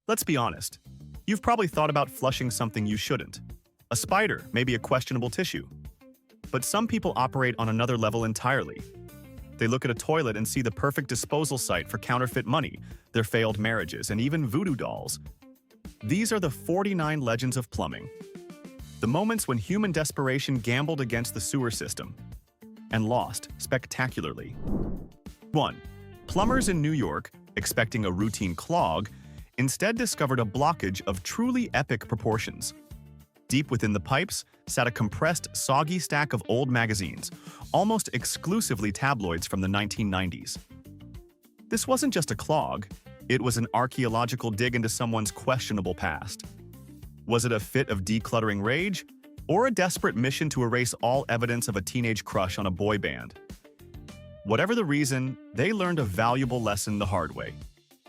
Let's be honest. You've probably thought about flushing something you shouldn't. A spider, maybe a questionable tissue. But some people operate on another level entirely. They look at a toilet and see the perfect disposal site for counterfeit money, their failed marriages, and even voodoo dolls. These are the 49 legends of plumbing. The moments when human desperation gambled against the sewer system and lost spectacularly. 1. Plumbers in New York, expecting a routine clog, instead discovered a blockage of truly epic proportions. Deep within the pipes sat a compressed, soggy stack of old magazines, almost exclusively tabloids from the 1990s. This wasn't just a clog, it was an archaeological dig into someone's questionable past. Was it a fit of decluttering rage, or a desperate mission to erase all evidence of a teenage crush on a boy band? Whatever the reason, they learned a valuable lesson the hard way.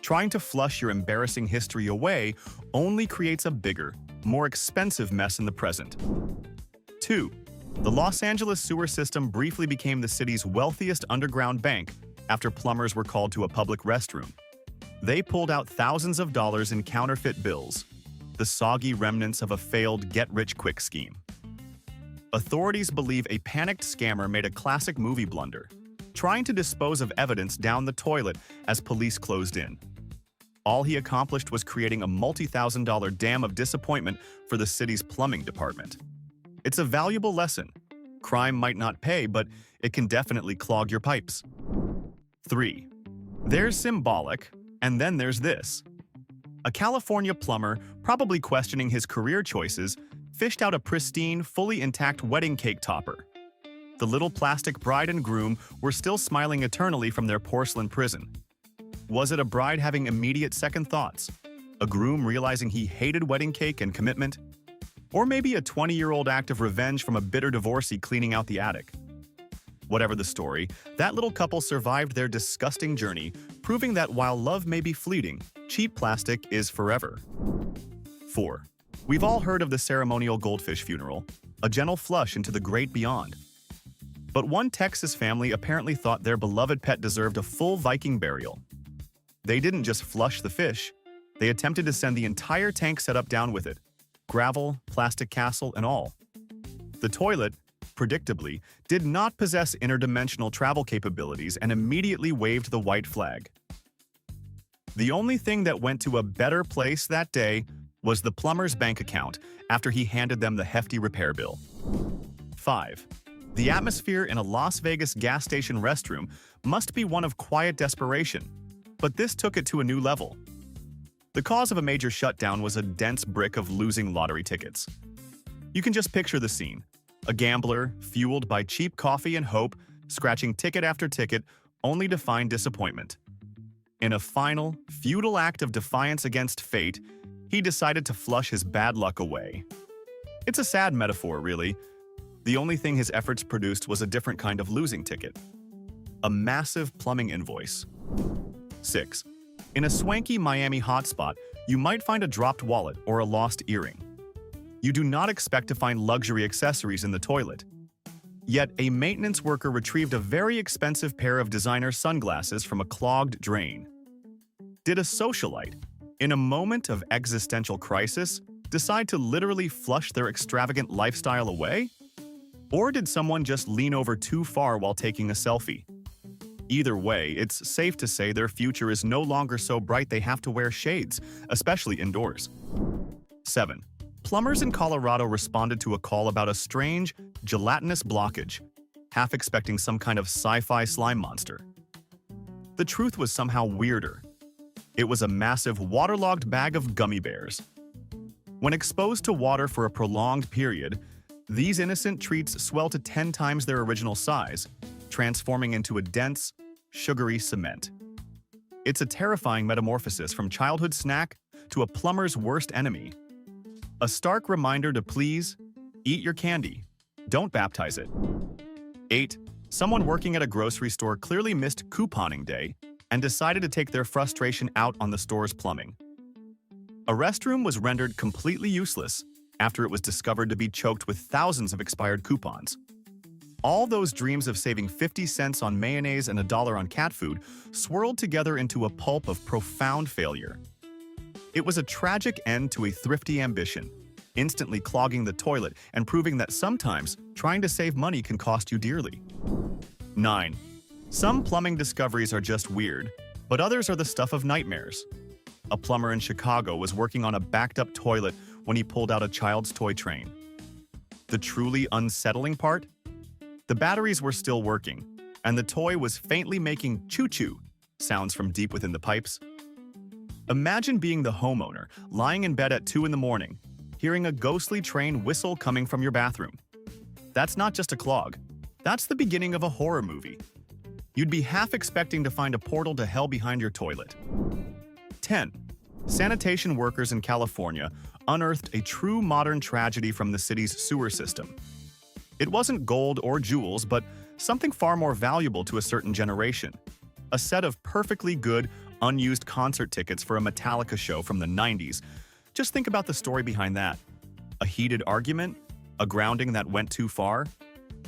Trying to flush your embarrassing history away only creates a bigger, more expensive mess in the present. 2. The Los Angeles sewer system briefly became the city's wealthiest underground bank after plumbers were called to a public restroom. They pulled out thousands of dollars in counterfeit bills, the soggy remnants of a failed get-rich-quick scheme. Authorities believe a panicked scammer made a classic movie blunder, trying to dispose of evidence down the toilet as police closed in. All he accomplished was creating a multi-thousand-dollar dam of disappointment for the city's plumbing department. It's a valuable lesson. Crime might not pay, but it can definitely clog your pipes. 3. There's symbolic, and then there's this. A California plumber, probably questioning his career choices, fished out a pristine, fully intact wedding cake topper. The little plastic bride and groom were still smiling eternally from their porcelain prison. Was it a bride having immediate second thoughts? A groom realizing he hated wedding cake and commitment? Or maybe a 20-year-old act of revenge from a bitter divorcee cleaning out the attic? Whatever the story, that little couple survived their disgusting journey, proving that while love may be fleeting, cheap plastic is forever. 4. We've all heard of the ceremonial goldfish funeral, a gentle flush into the great beyond. But one Texas family apparently thought their beloved pet deserved a full Viking burial. They didn't just flush the fish, they attempted to send the entire tank setup down with it. Gravel, plastic castle, and all. The toilet, predictably, did not possess interdimensional travel capabilities and immediately waved the white flag. The only thing that went to a better place that day was the plumber's bank account after he handed them the hefty repair bill. 5. The atmosphere in a Las Vegas gas station restroom must be one of quiet desperation, but this took it to a new level. The cause of a major shutdown was a dense brick of losing lottery tickets. You can just picture the scene. A gambler, fueled by cheap coffee and hope, scratching ticket after ticket, only to find disappointment. In a final, futile act of defiance against fate, he decided to flush his bad luck away. It's a sad metaphor, really. The only thing his efforts produced was a different kind of losing ticket. A massive plumbing invoice. 6. In a swanky Miami hotspot, you might find a dropped wallet or a lost earring. You do not expect to find luxury accessories in the toilet. Yet, a maintenance worker retrieved a very expensive pair of designer sunglasses from a clogged drain. Did a socialite, in a moment of existential crisis, decide to literally flush their extravagant lifestyle away? Or did someone just lean over too far while taking a selfie? Either way, it's safe to say their future is no longer so bright they have to wear shades, especially indoors. 7. Plumbers in Colorado responded to a call about a strange, gelatinous blockage, half expecting some kind of sci-fi slime monster. The truth was somehow weirder. It was a massive, waterlogged bag of gummy bears. When exposed to water for a prolonged period, these innocent treats swell to 10 times their original size, transforming into a dense, sugary cement. It's a terrifying metamorphosis from childhood snack to a plumber's worst enemy. A stark reminder to please eat your candy. Don't baptize it. 8. Someone working at a grocery store clearly missed couponing day and decided to take their frustration out on the store's plumbing. A restroom was rendered completely useless after it was discovered to be choked with thousands of expired coupons. All those dreams of saving 50 cents on mayonnaise and $1 on cat food swirled together into a pulp of profound failure. It was a tragic end to a thrifty ambition, instantly clogging the toilet and proving that sometimes trying to save money can cost you dearly. 9. Some plumbing discoveries are just weird, but others are the stuff of nightmares. A plumber in Chicago was working on a backed-up toilet when he pulled out a child's toy train. The truly unsettling part? The batteries were still working, and the toy was faintly making choo-choo sounds from deep within the pipes. Imagine being the homeowner, lying in bed at 2 in the morning, hearing a ghostly train whistle coming from your bathroom. That's not just a clog. That's the beginning of a horror movie. You'd be half expecting to find a portal to hell behind your toilet. 10. Sanitation workers in California unearthed a true modern tragedy from the city's sewer system. It wasn't gold or jewels, but something far more valuable to a certain generation. A set of perfectly good, unused concert tickets for a Metallica show from the 90s. Just think about the story behind that. A heated argument? A grounding that went too far?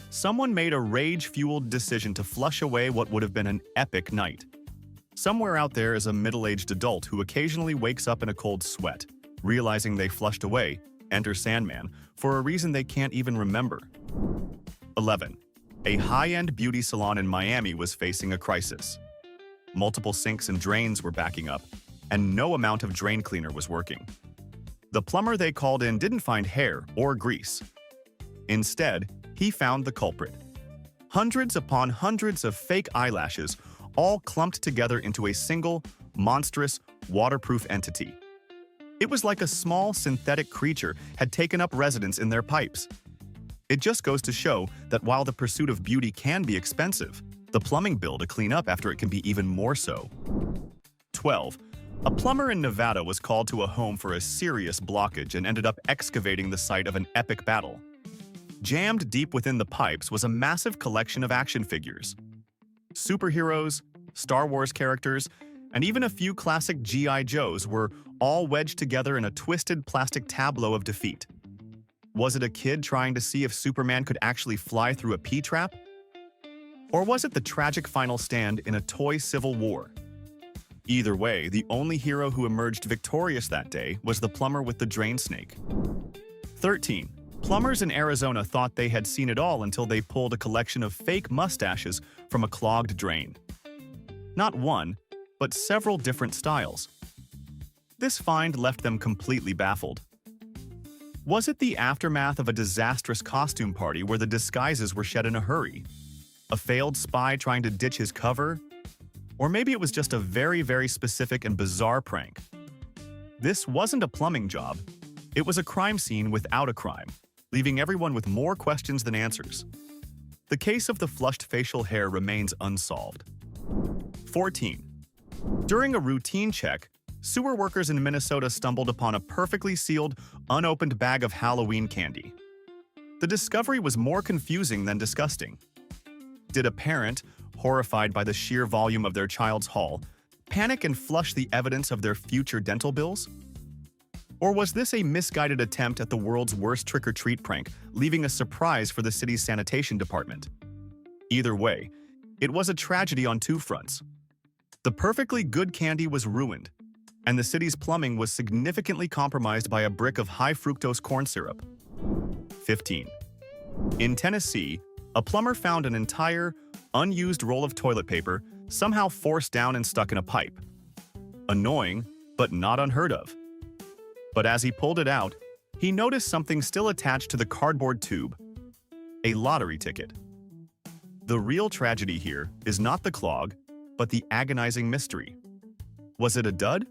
Someone made a rage-fueled decision to flush away what would have been an epic night. Somewhere out there is a middle-aged adult who occasionally wakes up in a cold sweat, realizing they flushed away, enter Sandman, for a reason they can't even remember. 11. A high-end beauty salon in Miami was facing a crisis. Multiple sinks and drains were backing up, and no amount of drain cleaner was working. The plumber they called in didn't find hair or grease. Instead, he found the culprit. Hundreds upon hundreds of fake eyelashes, all clumped together into a single, monstrous, waterproof entity. It was like a small, synthetic creature had taken up residence in their pipes. It just goes to show that while the pursuit of beauty can be expensive, the plumbing bill to clean up after it can be even more so. 12. A plumber in Nevada was called to a home for a serious blockage and ended up excavating the site of an epic battle. Jammed deep within the pipes was a massive collection of action figures. Superheroes, Star Wars characters, and even a few classic G.I. Joes were all wedged together in a twisted plastic tableau of defeat. Was it a kid trying to see if Superman could actually fly through a P-trap? Or was it the tragic final stand in a toy civil war? Either way, the only hero who emerged victorious that day was the plumber with the drain snake. 13. Plumbers in Arizona thought they had seen it all until they pulled a collection of fake mustaches from a clogged drain. Not one, but several different styles. This find left them completely baffled. Was it the aftermath of a disastrous costume party where the disguises were shed in a hurry? A failed spy trying to ditch his cover? Or maybe it was just a very, very specific and bizarre prank. This wasn't a plumbing job. It was a crime scene without a crime, leaving everyone with more questions than answers. The case of the flushed facial hair remains unsolved. 14. During a routine check, sewer workers in Minnesota stumbled upon a perfectly sealed, unopened bag of Halloween candy. The discovery was more confusing than disgusting. Did a parent, horrified by the sheer volume of their child's haul, panic and flush the evidence of their future dental bills? Or was this a misguided attempt at the world's worst trick-or-treat prank, leaving a surprise for the city's sanitation department? Either way, it was a tragedy on two fronts. The perfectly good candy was ruined, and the city's plumbing was significantly compromised by a brick of high-fructose corn syrup. 15. In Tennessee, a plumber found an entire, unused roll of toilet paper somehow forced down and stuck in a pipe. Annoying, but not unheard of. But as he pulled it out, he noticed something still attached to the cardboard tube: a lottery ticket. The real tragedy here is not the clog, but the agonizing mystery. Was it a dud?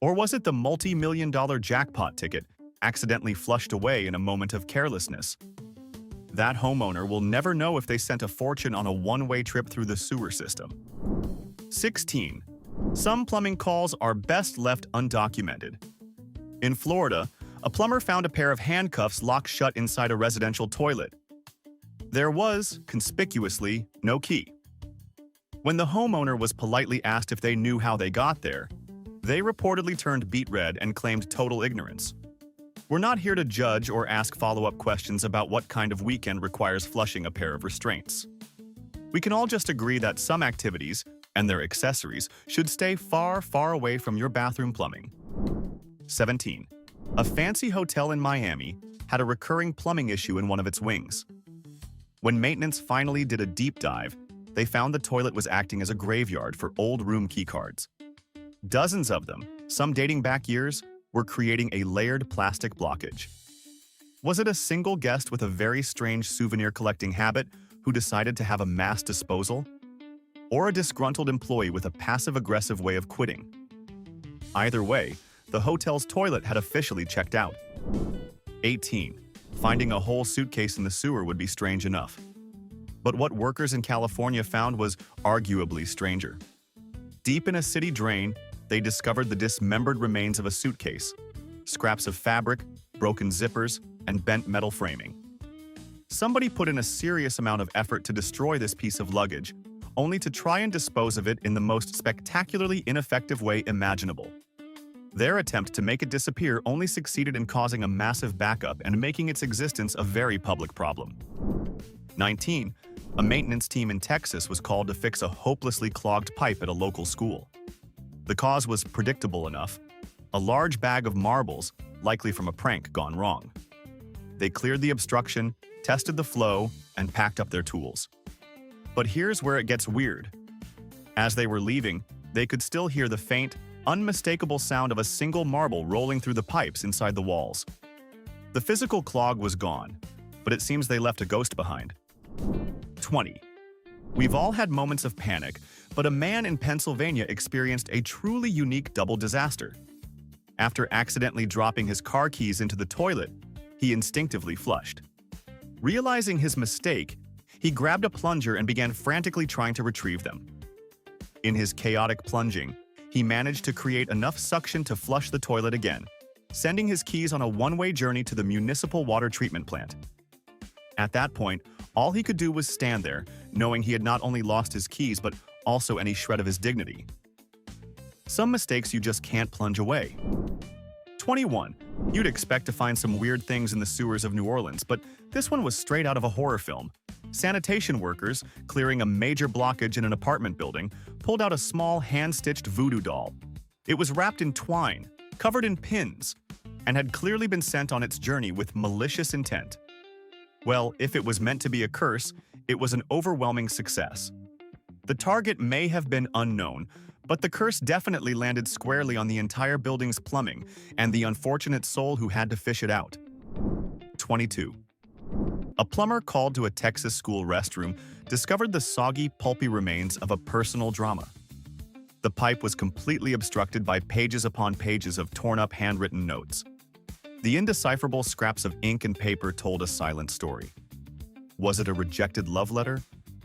Or was it the multi-million-dollar jackpot ticket accidentally flushed away in a moment of carelessness? That homeowner will never know if they sent a fortune on a one-way trip through the sewer system. 16. Some plumbing calls are best left undocumented. In Florida, a plumber found a pair of handcuffs locked shut inside a residential toilet. There was, conspicuously, no key. When the homeowner was politely asked if they knew how they got there, they reportedly turned beet red and claimed total ignorance. We're not here to judge or ask follow-up questions about what kind of weekend requires flushing a pair of restraints. We can all just agree that some activities, and their accessories, should stay far, far away from your bathroom plumbing. 17. A fancy hotel in Miami had a recurring plumbing issue in one of its wings. When maintenance finally did a deep dive, they found the toilet was acting as a graveyard for old room keycards. Dozens of them, some dating back years, were creating a layered plastic blockage. Was it a single guest with a very strange souvenir-collecting habit who decided to have a mass disposal? Or a disgruntled employee with a passive-aggressive way of quitting? Either way, the hotel's toilet had officially checked out. 18. Finding a whole suitcase in the sewer would be strange enough. But what workers in California found was arguably stranger. Deep in a city drain, they discovered the dismembered remains of a suitcase, scraps of fabric, broken zippers, and bent metal framing. Somebody put in a serious amount of effort to destroy this piece of luggage, only to try and dispose of it in the most spectacularly ineffective way imaginable. Their attempt to make it disappear only succeeded in causing a massive backup and making its existence a very public problem. 19. A maintenance team in Texas was called to fix a hopelessly clogged pipe at a local school. The cause was predictable enough: a large bag of marbles, likely from a prank gone wrong. They cleared the obstruction, tested the flow, and packed up their tools. But here's where it gets weird. As they were leaving, they could still hear the faint, unmistakable sound of a single marble rolling through the pipes inside the walls. The physical clog was gone, but it seems they left a ghost behind. 20. We've all had moments of panic, but a man in Pennsylvania experienced a truly unique double disaster. After accidentally dropping his car keys into the toilet, he instinctively flushed. Realizing his mistake, he grabbed a plunger and began frantically trying to retrieve them. In his chaotic plunging, he managed to create enough suction to flush the toilet again, sending his keys on a one-way journey to the municipal water treatment plant. At that point, all he could do was stand there, knowing he had not only lost his keys but also any shred of his dignity. Some mistakes you just can't plunge away. 21. You'd expect to find some weird things in the sewers of New Orleans, but this one was straight out of a horror film. Sanitation workers, clearing a major blockage in an apartment building, pulled out a small hand-stitched voodoo doll. It was wrapped in twine, covered in pins, and had clearly been sent on its journey with malicious intent. Well, if it was meant to be a curse, it was an overwhelming success. The target may have been unknown, but the curse definitely landed squarely on the entire building's plumbing and the unfortunate soul who had to fish it out. 22. A plumber called to a Texas school restroom discovered the soggy, pulpy remains of a personal drama. The pipe was completely obstructed by pages upon pages of torn-up handwritten notes. The indecipherable scraps of ink and paper told a silent story. Was it a rejected love letter,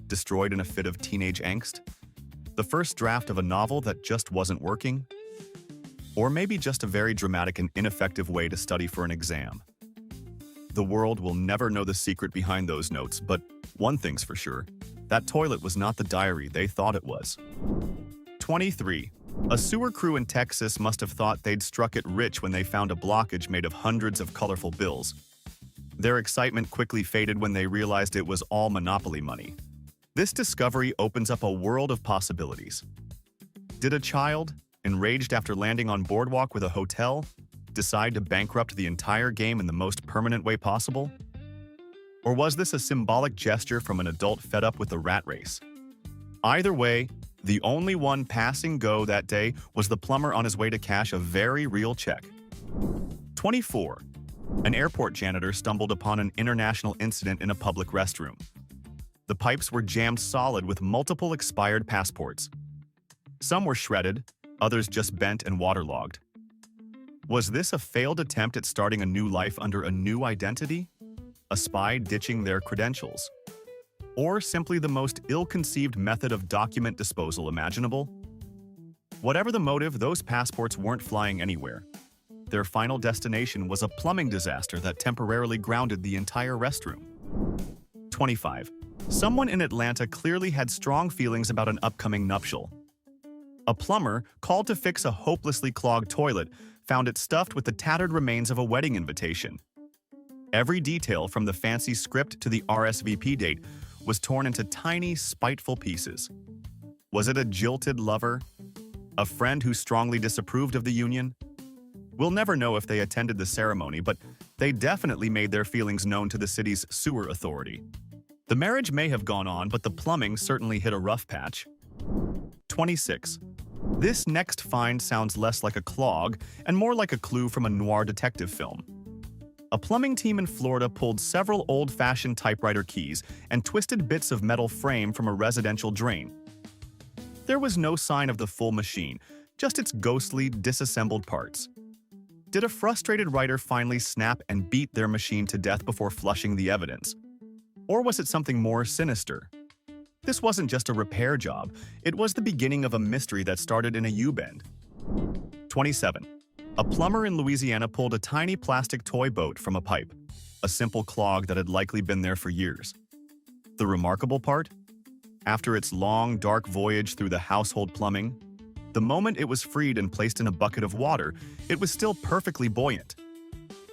destroyed in a fit of teenage angst? The first draft of a novel that just wasn't working? Or maybe just a very dramatic and ineffective way to study for an exam? The world will never know the secret behind those notes, but one thing's for sure: that toilet was not the diary they thought it was. 23. A sewer crew in Texas must have thought they'd struck it rich when they found a blockage made of hundreds of colorful bills. Their excitement quickly faded when they realized it was all Monopoly money. This discovery opens up a world of possibilities. Did a child, enraged after landing on boardwalk with a hotel, decide to bankrupt the entire game in the most permanent way possible? Or was this a symbolic gesture from an adult fed up with the rat race? Either way, the only one passing go that day was the plumber on his way to cash a very real check. 24. An airport janitor stumbled upon an international incident in a public restroom. The pipes were jammed solid with multiple expired passports. Some were shredded, others just bent and waterlogged. Was this a failed attempt at starting a new life under a new identity? A spy ditching their credentials? Or simply the most ill-conceived method of document disposal imaginable? Whatever the motive, those passports weren't flying anywhere. Their final destination was a plumbing disaster that temporarily grounded the entire restroom. 25. Someone in Atlanta clearly had strong feelings about an upcoming nuptial. A plumber, called to fix a hopelessly clogged toilet, found it stuffed with the tattered remains of a wedding invitation. Every detail, from the fancy script to the RSVP date, was torn into tiny, spiteful pieces. Was it a jilted lover? A friend who strongly disapproved of the union? We'll never know if they attended the ceremony, but they definitely made their feelings known to the city's sewer authority. The marriage may have gone on, but the plumbing certainly hit a rough patch. 26. This next find sounds less like a clog and more like a clue from a noir detective film. A plumbing team in Florida pulled several old-fashioned typewriter keys and twisted bits of metal frame from a residential drain. There was no sign of the full machine, just its ghostly, disassembled parts. Did a frustrated writer finally snap and beat their machine to death before flushing the evidence? Or was it something more sinister? This wasn't just a repair job, it was the beginning of a mystery that started in a U-bend. 27. A plumber in Louisiana pulled a tiny plastic toy boat from a pipe, a simple clog that had likely been there for years. The remarkable part? After its long, dark voyage through the household plumbing, the moment it was freed and placed in a bucket of water, it was still perfectly buoyant.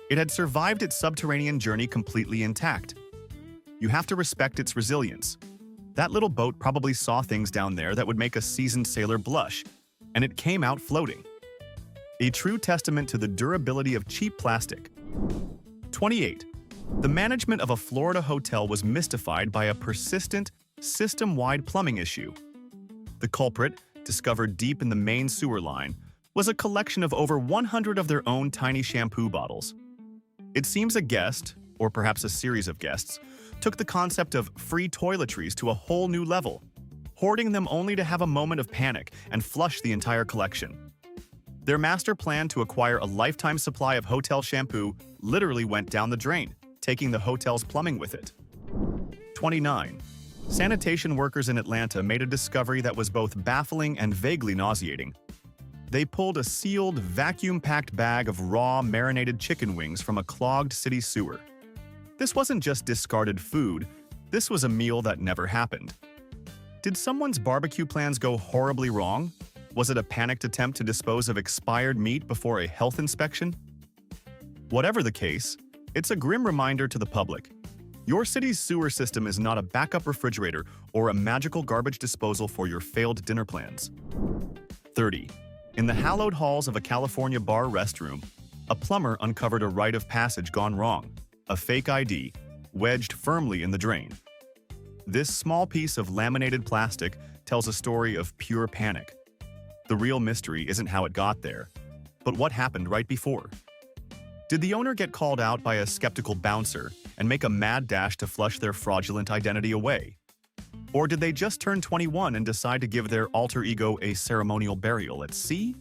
It had survived its subterranean journey completely intact. You have to respect its resilience. That little boat probably saw things down there that would make a seasoned sailor blush, and it came out floating. A true testament to the durability of cheap plastic. 28. The management of a Florida hotel was mystified by a persistent, system-wide plumbing issue. The culprit, discovered deep in the main sewer line, was a collection of over 100 of their own tiny shampoo bottles. It seems a guest, or perhaps a series of guests, took the concept of free toiletries to a whole new level, hoarding them only to have a moment of panic and flush the entire collection. Their master plan to acquire a lifetime supply of hotel shampoo literally went down the drain, taking the hotel's plumbing with it. 29. Sanitation workers in Atlanta made a discovery that was both baffling and vaguely nauseating. They pulled a sealed, vacuum-packed bag of raw, marinated chicken wings from a clogged city sewer. This wasn't just discarded food, this was a meal that never happened. Did someone's barbecue plans go horribly wrong? Was it a panicked attempt to dispose of expired meat before a health inspection? Whatever the case, it's a grim reminder to the public. Your city's sewer system is not a backup refrigerator or a magical garbage disposal for your failed dinner plans. 30. In the hallowed halls of a California bar restroom, a plumber uncovered a rite of passage gone wrong, a fake ID, wedged firmly in the drain. This small piece of laminated plastic tells a story of pure panic. The real mystery isn't how it got there, but what happened right before. Did the owner get called out by a skeptical bouncer and make a mad dash to flush their fraudulent identity away? Or did they just turn 21 and decide to give their alter ego a ceremonial burial at sea?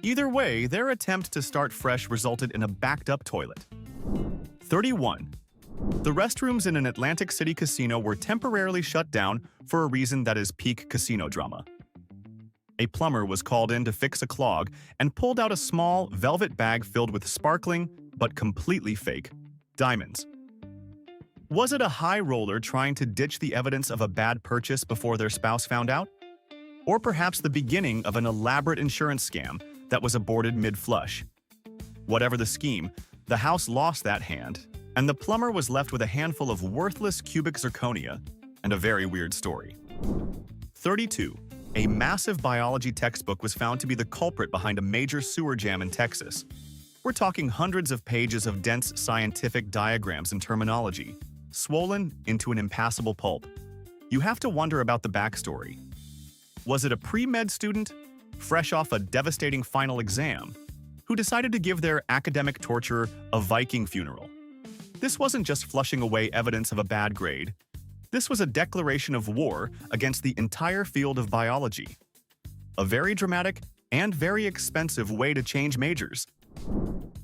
Either way, their attempt to start fresh resulted in a backed-up toilet. 31. The restrooms in an Atlantic City casino were temporarily shut down for a reason that is peak casino drama. A plumber was called in to fix a clog and pulled out a small, velvet bag filled with sparkling, but completely fake, diamonds. Was it a high roller trying to ditch the evidence of a bad purchase before their spouse found out? Or perhaps the beginning of an elaborate insurance scam that was aborted mid-flush? Whatever the scheme, the house lost that hand, and the plumber was left with a handful of worthless cubic zirconia and a very weird story. 32. A massive biology textbook was found to be the culprit behind a major sewer jam in Texas. We're talking hundreds of pages of dense scientific diagrams and terminology, swollen into an impassable pulp. You have to wonder about the backstory. Was it a pre-med student, fresh off a devastating final exam, who decided to give their academic torturer a Viking funeral? This wasn't just flushing away evidence of a bad grade. This was a declaration of war against the entire field of biology. A very dramatic and very expensive way to change majors.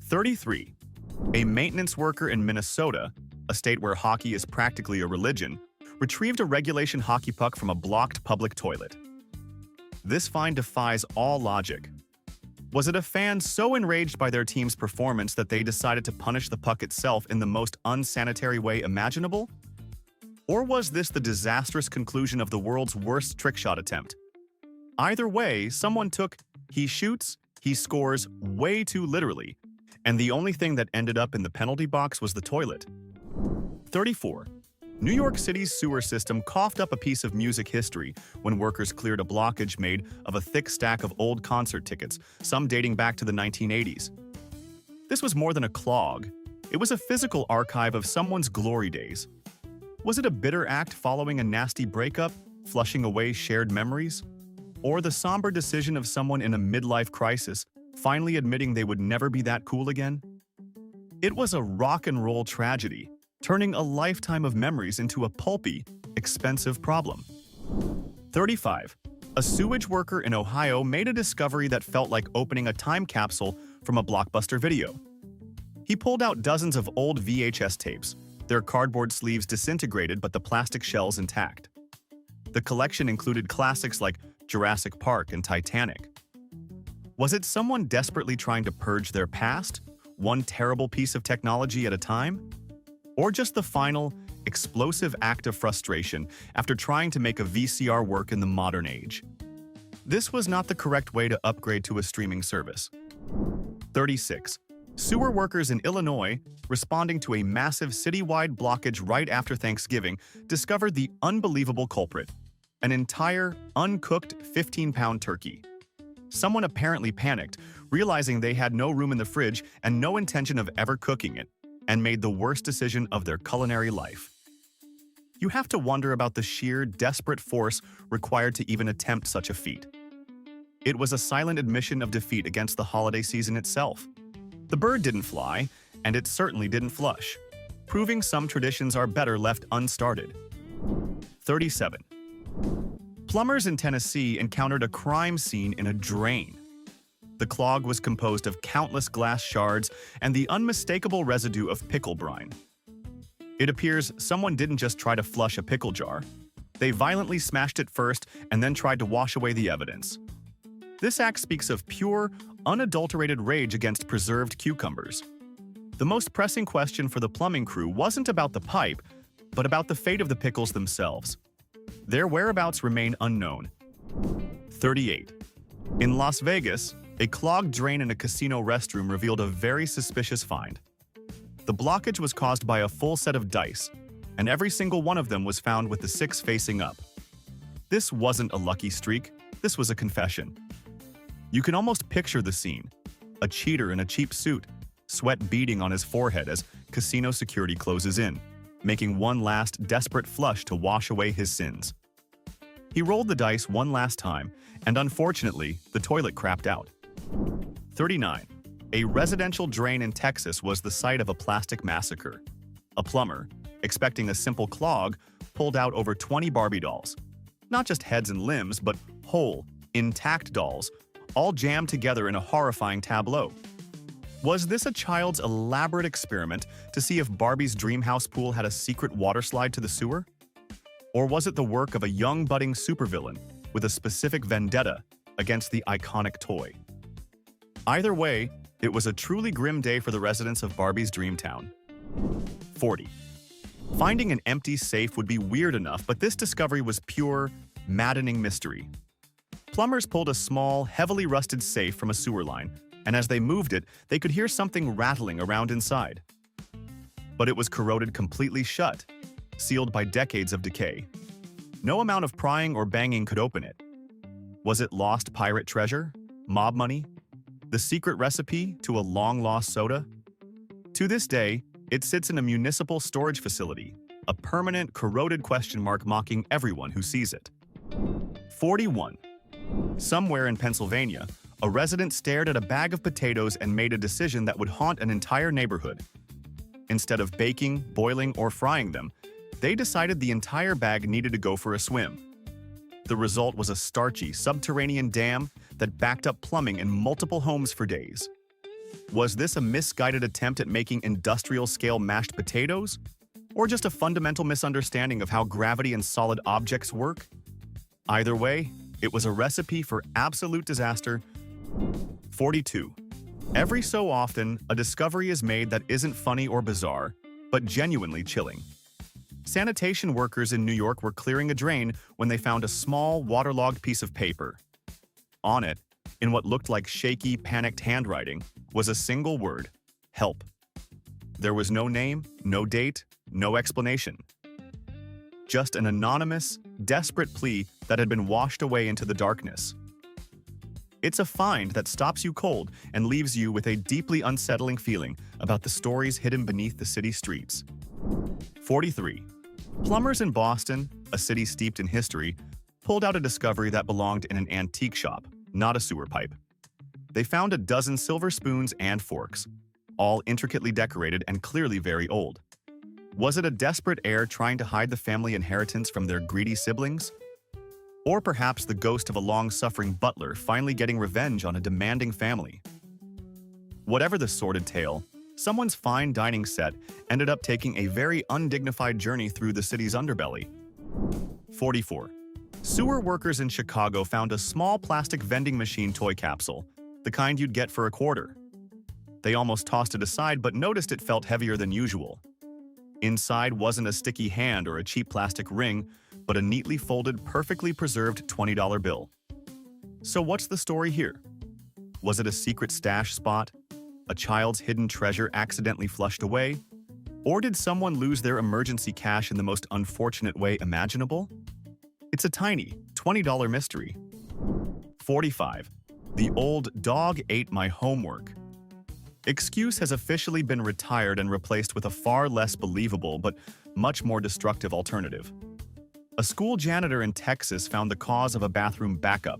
33. A maintenance worker in Minnesota, a state where hockey is practically a religion, retrieved a regulation hockey puck from a blocked public toilet. This find defies all logic. Was it a fan so enraged by their team's performance that they decided to punish the puck itself in the most unsanitary way imaginable? Or was this the disastrous conclusion of the world's worst trick shot attempt? Either way, someone took "he shoots, he scores" way too literally, and the only thing that ended up in the penalty box was the toilet. 34. New York City's sewer system coughed up a piece of music history when workers cleared a blockage made of a thick stack of old concert tickets, some dating back to the 1980s. This was more than a clog. It was a physical archive of someone's glory days. Was it a bitter act following a nasty breakup, flushing away shared memories? Or the somber decision of someone in a midlife crisis, finally admitting they would never be that cool again? It was a rock and roll tragedy, turning a lifetime of memories into a pulpy, expensive problem. 35. A sewage worker in Ohio made a discovery that felt like opening a time capsule from a blockbuster video. He pulled out dozens of old VHS tapes, their cardboard sleeves disintegrated but the plastic shells intact. The collection included classics like Jurassic Park and Titanic. Was it someone desperately trying to purge their past, one terrible piece of technology at a time? Or just the final, explosive act of frustration after trying to make a VCR work in the modern age? This was not the correct way to upgrade to a streaming service. 36. Sewer workers in Illinois, responding to a massive citywide blockage right after Thanksgiving, discovered the unbelievable culprit: an entire, uncooked 15-pound turkey. Someone apparently panicked, realizing they had no room in the fridge and no intention of ever cooking it, and made the worst decision of their culinary life. You have to wonder about the sheer, desperate force required to even attempt such a feat. It was a silent admission of defeat against the holiday season itself. The bird didn't fly, and it certainly didn't flush, proving some traditions are better left unstarted. 37. Plumbers in Tennessee encountered a crime scene in a drain. The clog was composed of countless glass shards and the unmistakable residue of pickle brine. It appears someone didn't just try to flush a pickle jar. They violently smashed it first and then tried to wash away the evidence. This act speaks of pure, unadulterated rage against preserved cucumbers. The most pressing question for the plumbing crew wasn't about the pipe, but about the fate of the pickles themselves. Their whereabouts remain unknown. 38. In Las Vegas, a clogged drain in a casino restroom revealed a very suspicious find. The blockage was caused by a full set of dice, and every single one of them was found with the 6 facing up. This wasn't a lucky streak, this was a confession. You can almost picture the scene: a cheater in a cheap suit, sweat beading on his forehead as casino security closes in, making one last desperate flush to wash away his sins. He rolled the dice one last time, and unfortunately, the toilet crapped out. 39. A residential drain in Texas was the site of a plastic massacre. A plumber, expecting a simple clog, pulled out over 20 Barbie dolls. Not just heads and limbs, but whole, intact dolls, all jammed together in a horrifying tableau. Was this a child's elaborate experiment to see if Barbie's dream house pool had a secret water slide to the sewer? Or was it the work of a young budding supervillain with a specific vendetta against the iconic toy? Either way, it was a truly grim day for the residents of Barbie's Dreamtown. 40. Finding an empty safe would be weird enough, but this discovery was pure, maddening mystery. Plumbers pulled a small, heavily rusted safe from a sewer line, and as they moved it, they could hear something rattling around inside. But it was corroded completely shut, sealed by decades of decay. No amount of prying or banging could open it. Was it lost pirate treasure? Mob money? The secret recipe to a long-lost soda? To this day, it sits in a municipal storage facility, a permanent, corroded question mark mocking everyone who sees it. 41. Somewhere in Pennsylvania, a resident stared at a bag of potatoes and made a decision that would haunt an entire neighborhood. Instead of baking, boiling, or frying them, they decided the entire bag needed to go for a swim. The result was a starchy, subterranean dam that backed up plumbing in multiple homes for days. Was this a misguided attempt at making industrial-scale mashed potatoes? Or just a fundamental misunderstanding of how gravity and solid objects work? Either way, it was a recipe for absolute disaster. 42. Every so often, a discovery is made that isn't funny or bizarre, but genuinely chilling. Sanitation workers in New York were clearing a drain when they found a small, waterlogged piece of paper. On it, in what looked like shaky, panicked handwriting, was a single word: help. There was no name, no date, no explanation. Just an anonymous, desperate plea that had been washed away into the darkness. It's a find that stops you cold and leaves you with a deeply unsettling feeling about the stories hidden beneath the city streets. 43. Plumbers in Boston, a city steeped in history, pulled out a discovery that belonged in an antique shop, not a sewer pipe. They found a dozen silver spoons and forks, all intricately decorated and clearly very old. Was it a desperate heir trying to hide the family inheritance from their greedy siblings? Or perhaps the ghost of a long-suffering butler finally getting revenge on a demanding family? Whatever the sordid tale, someone's fine dining set ended up taking a very undignified journey through the city's underbelly. 44. Sewer workers in Chicago found a small plastic vending machine toy capsule, the kind you'd get for a quarter. They almost tossed it aside but noticed it felt heavier than usual. Inside wasn't a sticky hand or a cheap plastic ring, but a neatly folded, perfectly preserved $20 bill. So what's the story here? Was it a secret stash spot? A child's hidden treasure accidentally flushed away? Or did someone lose their emergency cash in the most unfortunate way imaginable? It's a tiny, $20 mystery. 45. The old dog ate my homework. Excuse has officially been retired and replaced with a far less believable but much more destructive alternative. A school janitor in Texas found the cause of a bathroom backup: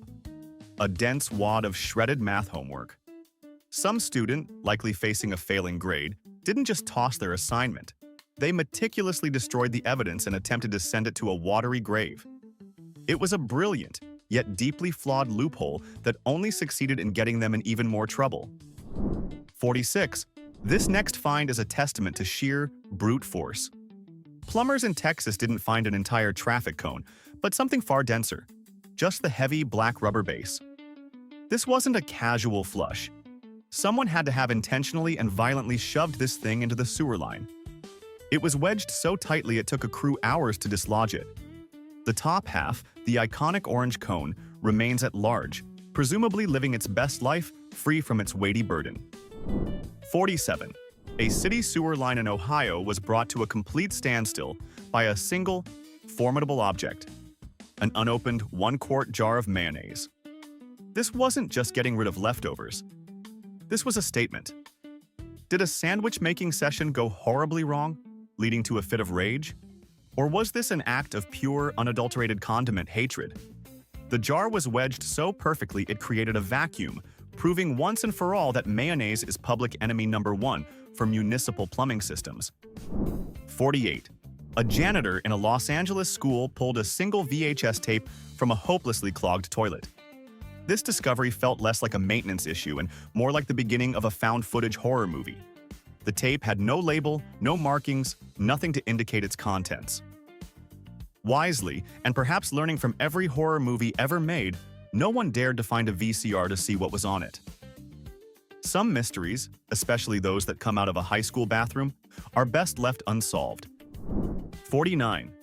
a dense wad of shredded math homework. Some student, likely facing a failing grade, didn't just toss their assignment. They meticulously destroyed the evidence and attempted to send it to a watery grave. It was a brilliant, yet deeply flawed loophole that only succeeded in getting them in even more trouble. 46. This next find is a testament to sheer brute force. Plumbers in Texas didn't find an entire traffic cone, but something far denser. Just the heavy black rubber base. This wasn't a casual flush. Someone had to have intentionally and violently shoved this thing into the sewer line. It was wedged so tightly it took a crew hours to dislodge it. The top half, the iconic orange cone, remains at large, presumably living its best life free from its weighty burden. 47. A city sewer line in Ohio was brought to a complete standstill by a single, formidable object: an unopened 1-quart jar of mayonnaise. This wasn't just getting rid of leftovers. This was a statement. Did a sandwich-making session go horribly wrong, leading to a fit of rage? Or was this an act of pure, unadulterated condiment hatred? The jar was wedged so perfectly it created a vacuum, proving once and for all that mayonnaise is public enemy number 1 for municipal plumbing systems. 48. A janitor in a Los Angeles school pulled a single VHS tape from a hopelessly clogged toilet. This discovery felt less like a maintenance issue and more like the beginning of a found-footage horror movie. The tape had no label, no markings, nothing to indicate its contents. Wisely, and perhaps learning from every horror movie ever made, no one dared to find a VCR to see what was on it. Some mysteries, especially those that come out of a high school bathroom, are best left unsolved. 49.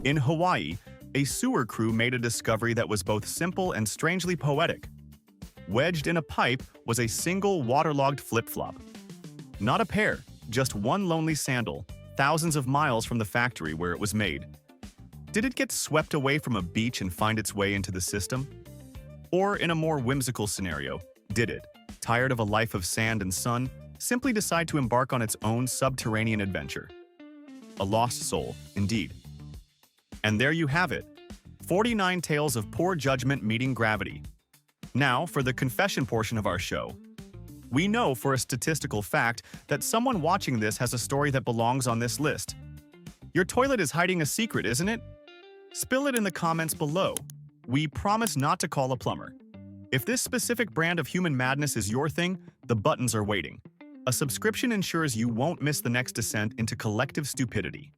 In Hawaii, a sewer crew made a discovery that was both simple and strangely poetic. Wedged in a pipe was a single waterlogged flip-flop. Not a pair, just one lonely sandal, thousands of miles from the factory where it was made. Did it get swept away from a beach and find its way into the system? Or, in a more whimsical scenario, did it, tired of a life of sand and sun, simply decide to embark on its own subterranean adventure? A lost soul, indeed. And there you have it, 49 tales of poor judgment meeting gravity. Now, for the confession portion of our show. We know for a statistical fact that someone watching this has a story that belongs on this list. Your toilet is hiding a secret, isn't it? Spill it in the comments below. We promise not to call a plumber. If this specific brand of human madness is your thing, the buttons are waiting. A subscription ensures you won't miss the next descent into collective stupidity.